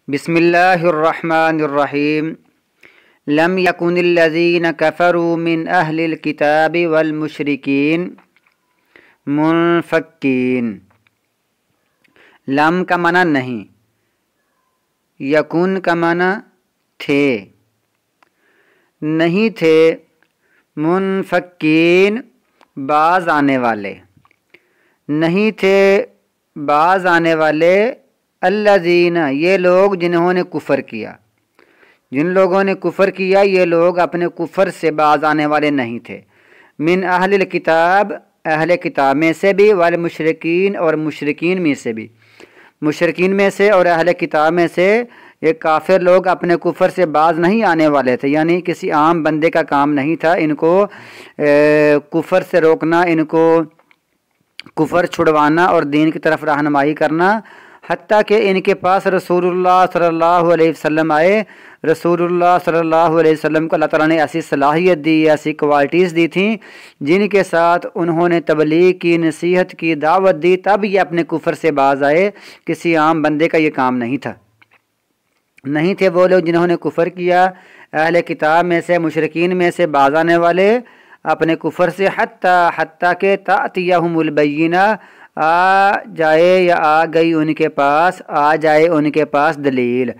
بسم اللہ الرحمن الرحیم لم یکن الذین کفروا من اہل الکتاب والمشرکین منفکین۔ لم کا معنی نہیں، یکن کا معنی تھے، نہیں تھے، منفکین باز آنے والے، نہیں تھے باز آنے والے، الذین یہ لوگ جنہوں نے کفر کیا، جن لوگوں نے کفر کیا یہ لوگ اپنے کفر سے باز آنے والے نہیں تھے، من اہل الکتاب اہل کتاب میں سے بھی، والمشرکین اور مشرکین میں سے بھی، مشرکین میں سے اور اہل کتاب میں سے یہ کافر لوگ اپنے کفر سے باز نہیں آنے والے تھے، یعنی کسی عام بندے کا کام نہیں تھا ان کو کفر سے روکنا، ان کو کفر چھڑوانا اور دین کی طرف رہنمائی کرنا، حتیٰ کہ ان کے پاس رسول اللہ صلی اللہ علیہ وسلم آئے۔ رسول اللہ صلی اللہ علیہ وسلم کو اللہ تعالیٰ نے ایسی صلاحیت دی، ایسی کوالٹیز دی تھیں جن کے ساتھ انہوں نے تبلیغ کی، نصیحت کی، دعوت دی، تب یہ اپنے کفر سے باز آئے۔ کسی عام بندے کا یہ کام نہیں تھا، نہیں تھے وہ لوگ جنہوں نے کفر کیا اہل کتاب میں سے، مشرکین میں سے باز آنے والے اپنے کفر سے، حتیٰ کہ تأتیہم البینہ آ جائے یا آ گئی ان کے پاس، آ جائے ان کے پاس دلیل،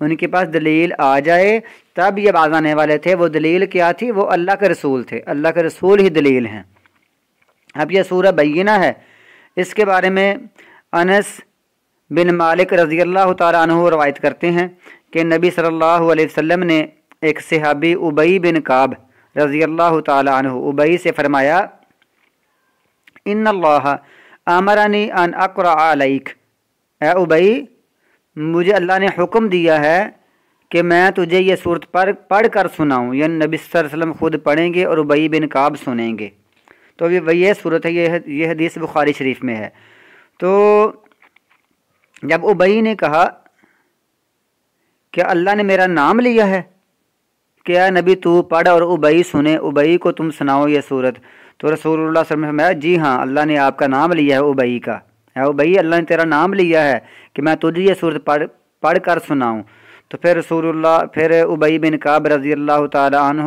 ان کے پاس دلیل آ جائے تب یہ باز آنے والے تھے۔ وہ دلیل کیا تھی؟ وہ اللہ کے رسول تھے، اللہ کے رسول ہی دلیل ہیں۔ اب یہ سورہ بینہ ہے، اس کے بارے میں انس بن مالک رضی اللہ تعالیٰ عنہ روایت کرتے ہیں کہ نبی صلی اللہ علیہ وسلم نے ایک صحابی ابی بن کعب رضی اللہ تعالیٰ عنہ ابی سے فرمایا، ان اللہ امرنی ان اقرأ علیک، اے ابی مجھے اللہ نے حکم دیا ہے کہ میں تجھے یہ صورت پڑھ کر سناؤں، یعنی نبی صلی اللہ علیہ وسلم خود پڑھیں گے اور ابی بن کعب سنیں گے۔ تو یہ صورت ہے، یہ حدیث بخاری شریف میں ہے۔ تو جب ابی نے کہا کہ اللہ نے میرا نام لیا ہے کہ اے نبی تو پڑھ اور ابی سنے، ابی کو تم سناؤ یہ صورت، تو رسول اللہ صلی اللہ علیہ وسلم نے فرمایا جی ہاں اللہ نے آپ کا نام لیا ہے ابی کا، اے ابی اللہ نے تیرا نام لیا ہے کہ میں تجھے یہ صورت پڑھ کر سناؤں۔ تو پھر ابی بن کعب رضی اللہ تعالی عنہ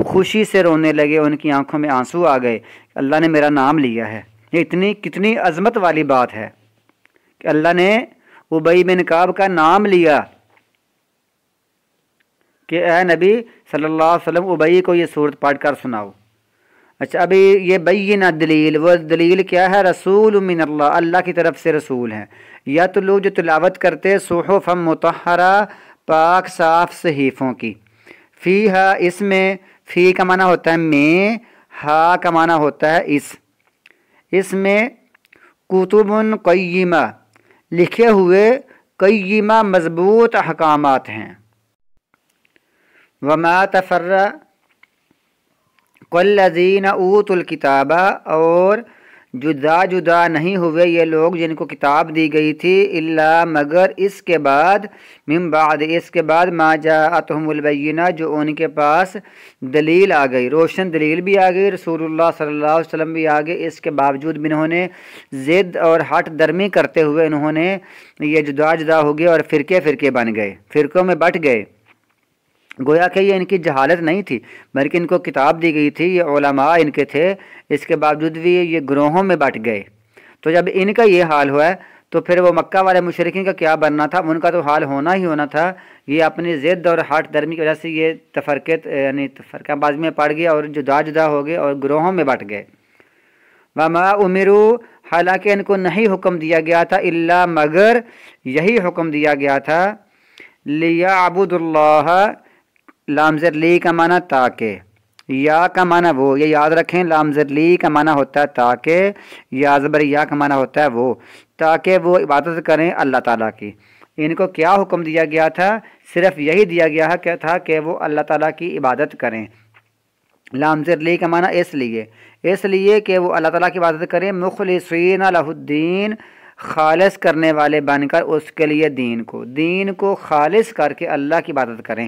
خوشی سے رونے لگے، ان کی آنکھوں میں آنسو آ گئے، اللہ نے میرا نام لیا ہے۔ یہ کتنی عظمت والی بات ہے کہ اللہ نے ابی بن کعب کا نام لیا کہ اے نبی صلی اللہ علیہ وسلم ابی کو یہ صورت پڑھ کر سناؤ۔ اچھا، ابھی یہ بینہ دلیل، وہ دلیل کیا ہے؟ رسول من اللہ، اللہ کی طرف سے رسول ہیں، یتلو جو تلاوت کرتے، صحف مطہرہ پاک صاف صحیفوں کی، فیہا اس میں، فی کا معنی ہوتا ہے میں، ہا کا معنی ہوتا ہے اس میں کتب قیمہ لکھے ہوئے قیمہ مضبوط احکامات ہیں، وما تفرق الذین اوتوا الکتاب اور جدا جدا نہیں ہوئے یہ لوگ جن کو کتاب دی گئی تھی، الا مگر اس کے بعد، من بعد اس کے بعد، ما جاءتہم البینہ جو ان کے پاس دلیل آ گئی، روشن دلیل بھی آ گئی، رسول اللہ صلی اللہ علیہ وسلم بھی آ گئے، اس کے باوجود بھی انہوں نے ضد اور ہٹ درمی کرتے ہوئے انہوں نے یہ جدا جدا ہو گئے اور فرقے بن گئے، فرقوں میں بٹ گئے۔ گویا کہ یہ ان کی جہالت نہیں تھی بلکہ ان کو کتاب دی گئی تھی، یہ علماء ان کے تھے، اس کے باوجود بھی یہ گروہوں میں بٹ گئے۔ تو جب ان کا یہ حال ہوا ہے تو پھر وہ مکہ والے مشرکین کا کیا بننا تھا؟ ان کا تو حال ہونا ہی ہونا تھا۔ یہ اپنی ضد اور ہٹ درمی کی وجہ سے یہ فرقہ بازی میں پڑ گیا اور جدا جدا ہو گئے اور گروہوں میں بٹ گئے۔ وما امروا، حالانکہ ان کو نہیں حکم دیا گیا تھا، الا مگر یہی حکم دیا گیا تھا، لیعبدوا اللہ، لام زر لی کا معنی تاکہ، یا کا معنی وہ، یہ یاد رکھیں، لام زر لی کا معنی ہوتا ہے تاکہ، یا زبر یا کا معنی ہوتا ہے وہ، تاکہ وہ عبادت کریں اللہ تعالیٰ کی۔ ان کو کیا حکم دیا گیا تھا؟ صرف یہی دیا گیا تھا کہ وہ اللہ تعالیٰ کی عبادت کریں۔ لام زر لی کا معنی اس لیے کہ وہ اللہ تعالیٰ کی عبادت کریں، مخلصین لہ الدین، خالص کرنے والے بن کر اس کے لیے دین کو خالص کر کے اللہ کی عبادت کریں،